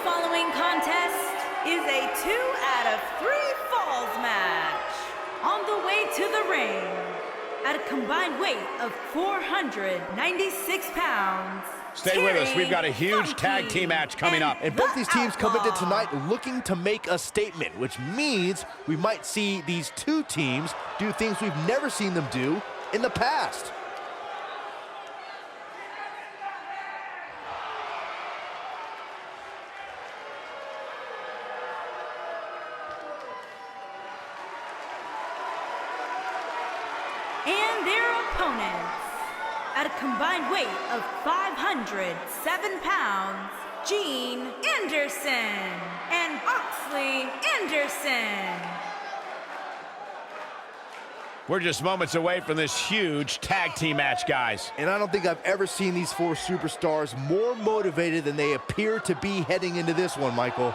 following contest is a 2 out of 3 falls match. On the way to the ring, at a combined weight of 496 pounds. Stay with us. We've got a huge tag team match coming up. And both these teams come into tonight looking to make a statement, which means we might see these two teams do things we've never seen them do in the past. And their opponents, at a combined weight of 507 pounds, Gene Anderson and Oxley Anderson. We're just moments away from this huge tag team match, guys. And I don't think I've ever seen these four superstars more motivated than they appear to be heading into this one, Michael.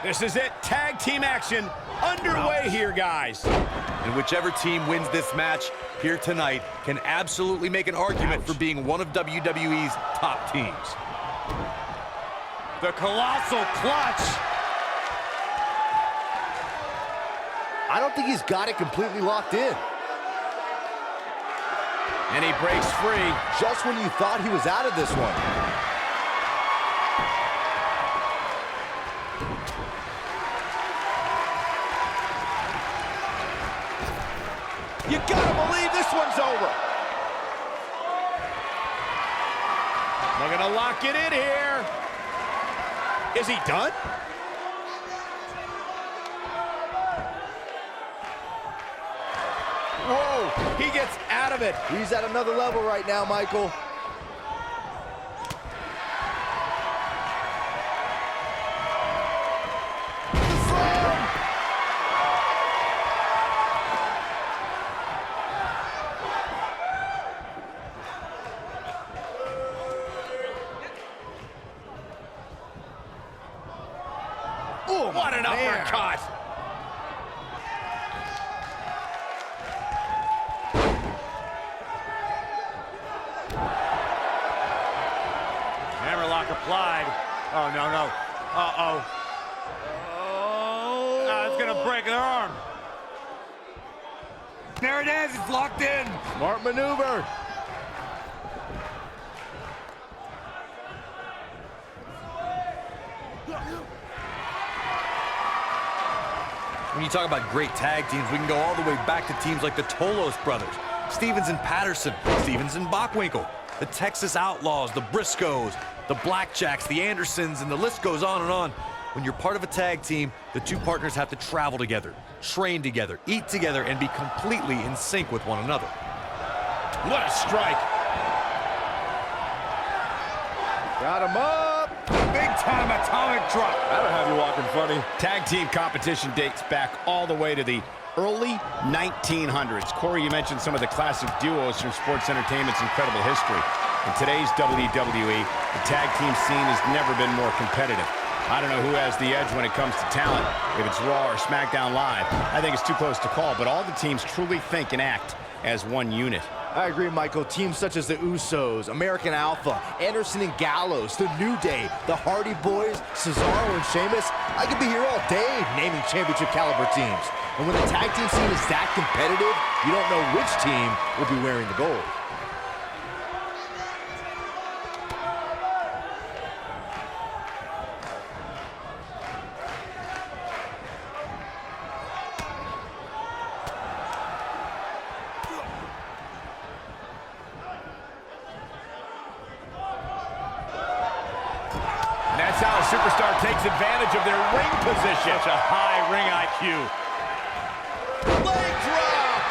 This is it. Tag team action underway here, guys. And whichever team wins this match here tonight can absolutely make an argument for being one of WWE's top teams. The colossal clutch. I don't think he's got it completely locked in. And he breaks free. Just when you thought he was out of this one. You gotta believe this one's over. They're gonna lock it in here. Is he done? Whoa, he gets out of it. He's at another level right now, Michael. Oh, what an uppercut. Hammerlock applied. Oh, no, no. Uh-oh. Oh. It's going to break their arm. There it is. It's locked in. Smart maneuver. When you talk about great tag teams, we can go all the way back to teams like the Tolos brothers, Stevens and Patterson, Stevens and Bockwinkel, the Texas Outlaws, the Briscoes, the Blackjacks, the Andersons, and the list goes on and on. When you're part of a tag team, the two partners have to travel together, train together, eat together, and be completely in sync with one another. What a strike. Got him up. Big-time atomic drop. That'll have you walking funny. Tag team competition dates back all the way to the early 1900s. Corey, you mentioned some of the classic duos from sports entertainment's incredible history. In today's WWE, the tag team scene has never been more competitive. I don't know who has the edge when it comes to talent, if it's Raw or SmackDown Live. I think it's too close to call, but all the teams truly think and act as one unit. I agree, Michael. Teams such as the Usos, American Alpha, Anderson and Gallows, The New Day, the Hardy Boys, Cesaro and Sheamus. I could be here all day naming championship caliber teams. And when the tag team scene is that competitive, you don't know which team will be wearing the gold. That's how a superstar takes advantage of their ring position. Such a high ring IQ. Leg drop!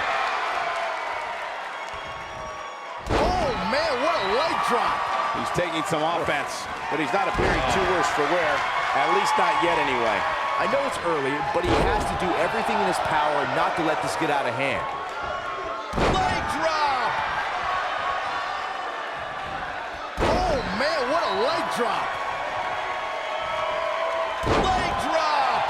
Oh, man, what a leg drop! He's taking some offense, but he's not appearing too worse for wear. At least not yet, anyway. I know it's early, but he has to do everything in his power not to let this get out of hand. Leg drop! drop. Leg drop.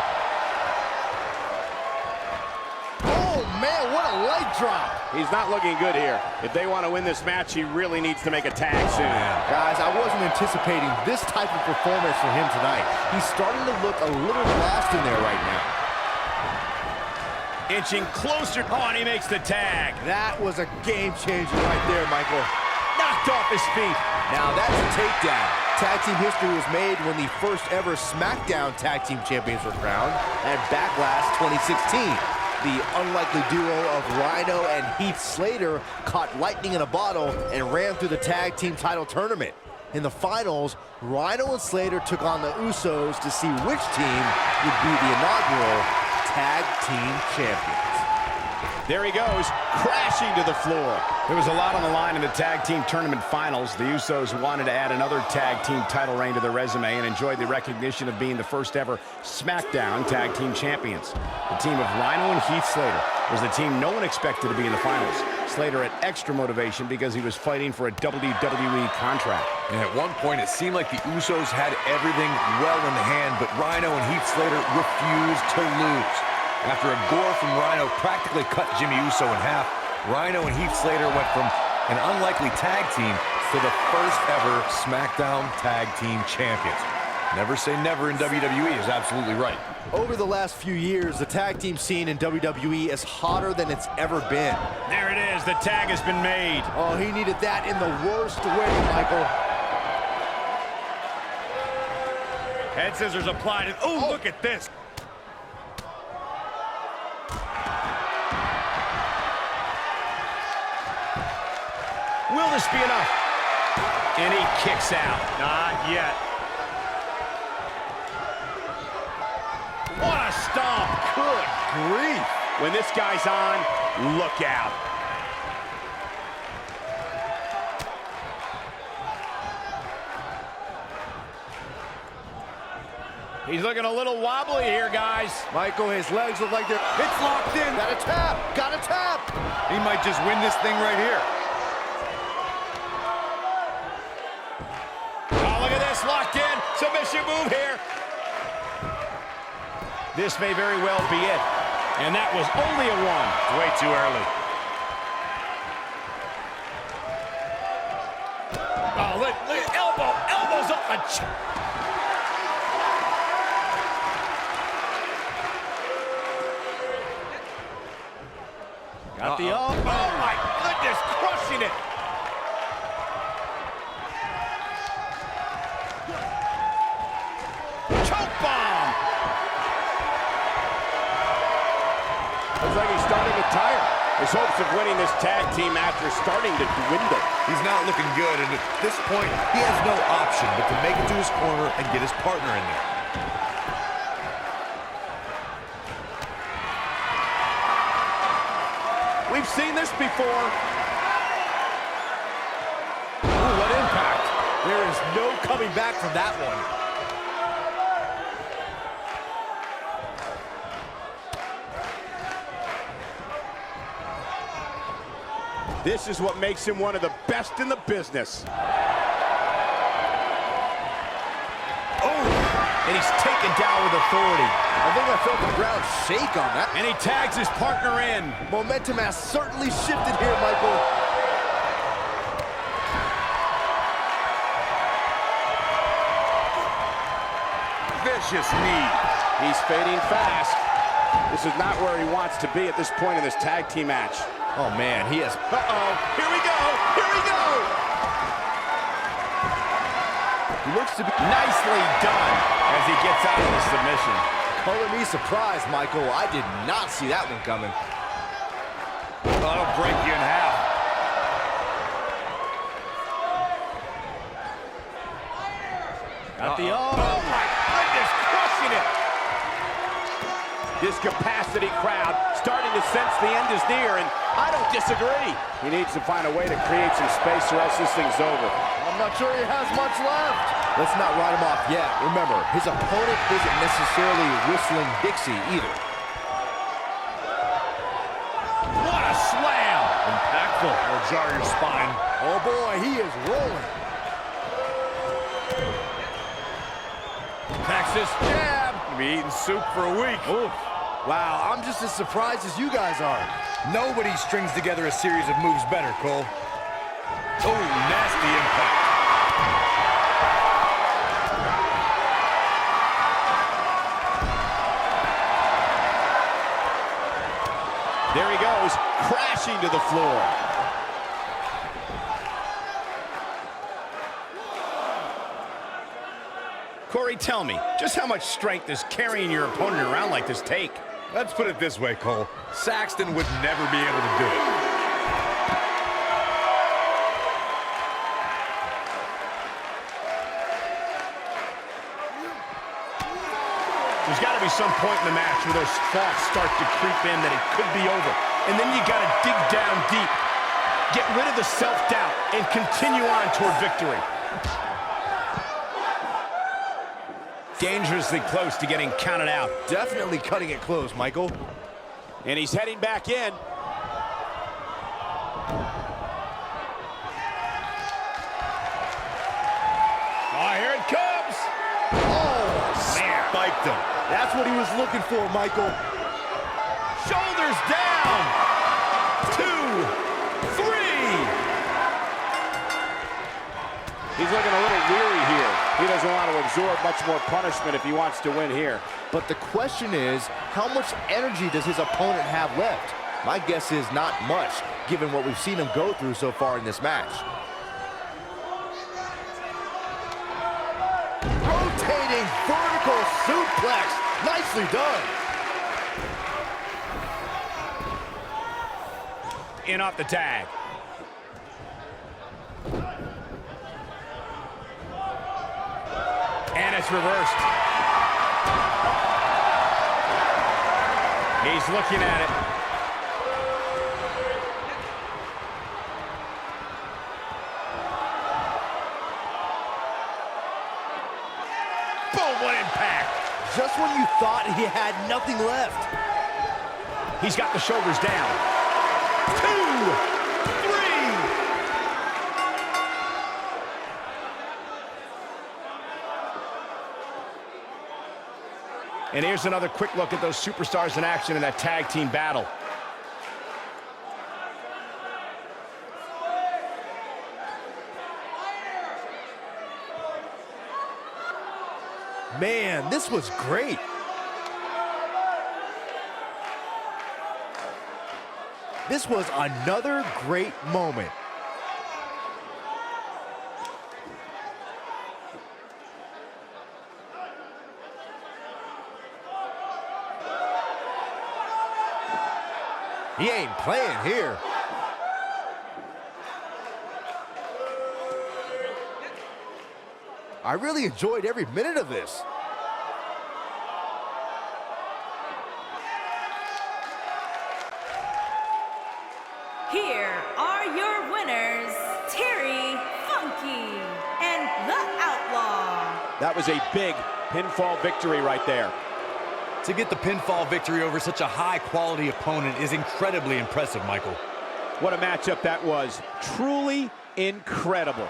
Oh, man, what a leg drop. He's not looking good here. If they want to win this match, he really needs to make a tag soon. Guys, I wasn't anticipating this type of performance from him tonight. He's starting to look a little lost in there right now. Inching closer. Oh, and he makes the tag. That was a game changer right there, Michael. Knocked off his feet. Now that's a takedown. Tag team history was made when the first ever SmackDown Tag Team Champions were crowned at Backlash 2016. The unlikely duo of Rhino and Heath Slater caught lightning in a bottle and ran through the tag team title tournament. In the finals, Rhino and Slater took on the Usos to see which team would be the inaugural Tag Team Champions. There he goes, crashing to the floor. There was a lot on the line in the tag team tournament finals. The Usos wanted to add another tag team title reign to their resume and enjoyed the recognition of being the first ever SmackDown Tag Team Champions. The team of Rhino and Heath Slater was the team no one expected to be in the finals. Slater had extra motivation because he was fighting for a WWE contract. And at one point, it seemed like the Usos had everything well in the hand, but Rhino and Heath Slater refused to lose. After a gore from Rhino practically cut Jimmy Uso in half, Rhino and Heath Slater went from an unlikely tag team to the first ever SmackDown Tag Team Champions. Never say never in WWE is absolutely right. Over the last few years, the tag team scene in WWE is hotter than it's ever been. There it is, the tag has been made. Oh, he needed that in the worst way, Michael. Head scissors applied, and oh, look at this. Will this be enough? And he kicks out. Not yet. What a stomp. Good grief. When this guy's on, look out. He's looking a little wobbly here, guys. Michael, his legs look like they're... It's locked in. Got a tap. Got a tap. He might just win this thing right here. Locked in, submission move here. This may very well be it. And that was only a one. Way too early. Oh, look, elbows up the Got the elbow. Oh my goodness, crushing it. Looks like he's starting to tire. His hopes of winning this tag team match are starting to dwindle. He's not looking good, and at this point, he has no option but to make it to his corner and get his partner in there. We've seen this before. Ooh, what impact. There is no coming back from that one. This is what makes him one of the best in the business. Oh, and he's taken down with authority. I think I felt the ground shake on that. And he tags his partner in. Momentum has certainly shifted here, Michael. Vicious knee. He's fading fast. This is not where he wants to be at this point in this tag team match. Oh, man, he is... Uh-oh, here we go, here we go! He looks to be... Nicely done as he gets out of the submission. Color me surprised, Michael. I did not see that one coming. That'll break you in half. Got the... Oh, my goodness, crushing it! This capacity crowd starting to sense the end is near, and I don't disagree. He needs to find a way to create some space or else this thing's over. I'm not sure he has much left. Let's not write him off yet. Remember, his opponent isn't necessarily whistling Dixie either. What a slam! Impactful. Will jar your spine. Oh boy, he is rolling. this jab. Gonna be eating soup for a week. Oof. Wow, I'm just as surprised as you guys are. Nobody strings together a series of moves better, Cole. Oh, nasty impact. There he goes, crashing to the floor. Corey, tell me, just how much strength does carrying your opponent around like this take? Let's put it this way, Cole. Saxton would never be able to do it. There's got to be some point in the match where those thoughts start to creep in that it could be over. And then you got to dig down deep. Get rid of the self-doubt and continue on toward victory. Dangerously close to getting counted out. Definitely cutting it close, Michael. And he's heading back in. Oh, here it comes. Oh, man. Spiked him. That's what he was looking for, Michael. Shoulders down. 2, 3. He's looking a little weary here. He doesn't want to absorb much more punishment if he wants to win here. But the question is, how much energy does his opponent have left? My guess is not much, given what we've seen him go through so far in this match. Rotating vertical suplex. Nicely done. In off the tag. And it's reversed. He's looking at it. Boom, what impact. Just when you thought he had nothing left. He's got the shoulders down. 2, 3. And here's another quick look at those superstars in action in that tag team battle. Man, this was great. This was another great moment. He ain't playing here. I really enjoyed every minute of this. Here are your winners, Terry Funky and The Outlaw. That was a big pinfall victory right there. To get the pinfall victory over such a high-quality opponent is incredibly impressive, Michael. What a matchup that was. Truly incredible.